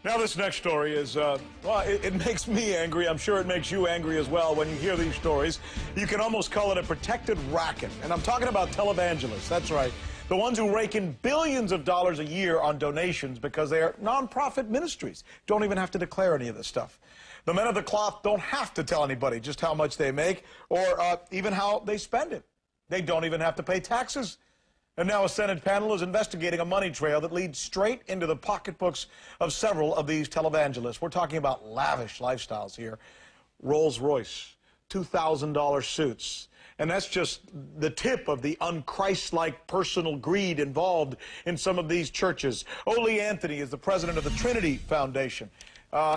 Now this next story is, well, it makes me angry. I'm sure it makes you angry as well when you hear these stories. You can almost call it a protected racket. And I'm talking about televangelists. That's right. The ones who rake in billions of dollars a year on donations because they are nonprofit ministries. Don't even have to declare any of this stuff. The men of the cloth don't have to tell anybody just how much they make or even how they spend it. They don't even have to pay taxes. And now a Senate panel is investigating a money trail that leads straight into the pocketbooks of several of these televangelists. We're talking about lavish lifestyles here. Rolls-Royce, $2,000 suits. And that's just the tip of the un-Christ-like personal greed involved in some of these churches. Ole Anthony is the president of the Trinity Foundation.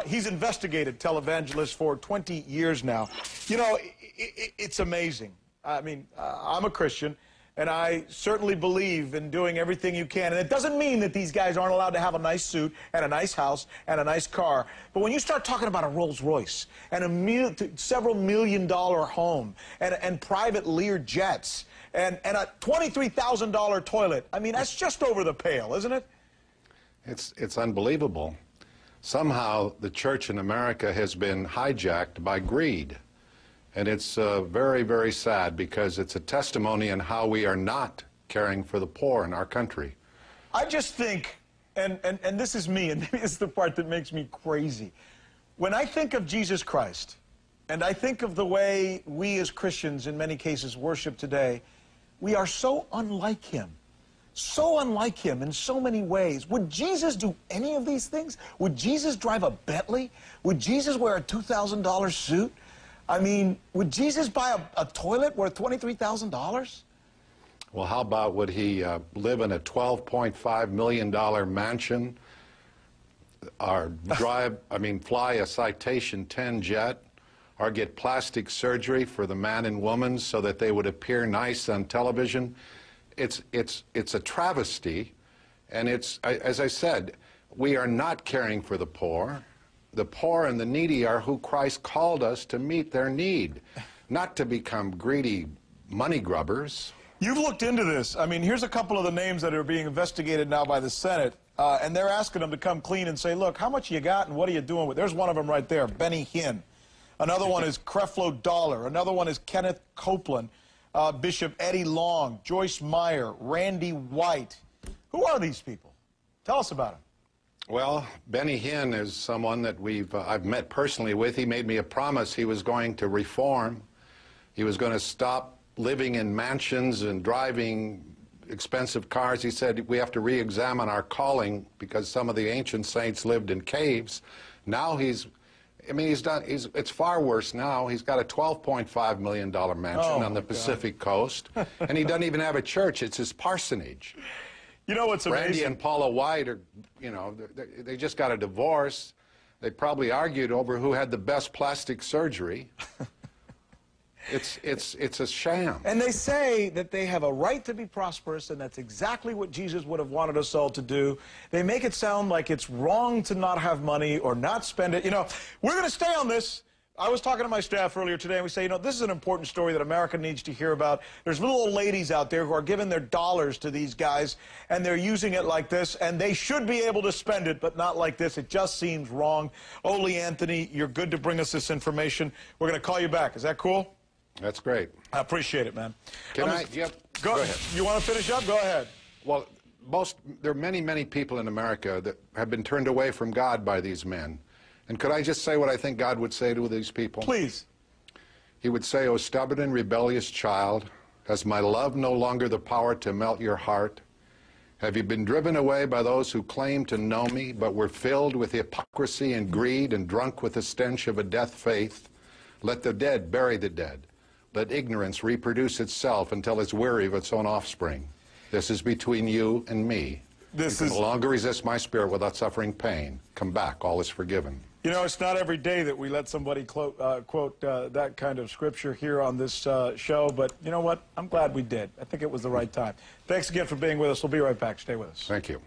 He's investigated televangelists for 20 years now. You know, it's amazing. I mean, I'm a Christian, and I certainly believe in doing everything you can. And it doesn't mean that these guys aren't allowed to have a nice suit and a nice house and a nice car. But when you start talking about a Rolls-Royce and a several million-dollar home and private Lear jets and a $23,000 toilet, I mean, that's just over the pale, isn't it? It's unbelievable. Somehow the church in America has been hijacked by greed. And it's very, very sad because it's a testimony in how we are not caring for the poor in our country. I just think, and this is me, and maybe this is the part that makes me crazy. When I think of Jesus Christ, and I think of the way we as Christians in many cases worship today, we are so unlike him. So unlike him in so many ways. Would Jesus do any of these things? Would Jesus drive a Bentley? Would Jesus wear a $2,000 suit? I mean, would Jesus buy a toilet worth $23,000? Well, how about would he live in a $12.5 million mansion, or fly a Citation 10 jet, or get plastic surgery for the man and woman so that they would appear nice on television? It's a travesty, and as I said, we are not caring for the poor. The poor and the needy are who Christ called us to meet their need, not to become greedy money grubbers. You've looked into this. I mean, here's a couple of the names that are being investigated now by the Senate, and they're asking them to come clean and say, look, how much you got and what are you doing with it? There's one of them right there, Benny Hinn. Another one is Creflo Dollar. Another one is Kenneth Copeland, Bishop Eddie Long, Joyce Meyer, Randy White. Who are these people? Tell us about them. Well, Benny Hinn is someone that I've met personally with. He made me a promise he was going to reform. He was going to stop living in mansions and driving expensive cars. He said we have to re-examine our calling because some of the ancient saints lived in caves. Now it's far worse now. He's got a $12.5 million mansion on the Pacific coast, and he doesn't even have a church. It's his parsonage. You know what's amazing? Randy and Paula White are, you know, they just got a divorce. They probably argued over who had the best plastic surgery. It's a sham. And they say that they have a right to be prosperous, and that's exactly what Jesus would have wanted us all to do. They make it sound like it's wrong to not have money or not spend it. You know, we're going to stay on this. I was talking to my staff earlier today, and we say, you know, this is an important story that America needs to hear about. There's little old ladies out there who are giving their dollars to these guys, and they're using it like this, and they should be able to spend it, but not like this. It just seems wrong. Ole Anthony, you're good to bring us this information. We're going to call you back. Is that cool? That's great. I appreciate it, man. Can I? Yep. Go ahead. You want to finish up? Go ahead. Well, there are many, many people in America that have been turned away from God by these men. And could I just say what I think God would say to these people? Please. He would say, "O stubborn and rebellious child, has my love no longer the power to melt your heart? Have you been driven away by those who claim to know me, but were filled with hypocrisy and greed and drunk with the stench of a death faith? Let the dead bury the dead. Let ignorance reproduce itself until it's weary of its own offspring. This is between you and me. You can no longer resist my spirit without suffering pain. Come back, all is forgiven." You know, it's not every day that we let somebody quote that kind of scripture here on this show, but you know what? I'm glad we did. I think it was the right time. Thanks again for being with us. We'll be right back. Stay with us. Thank you.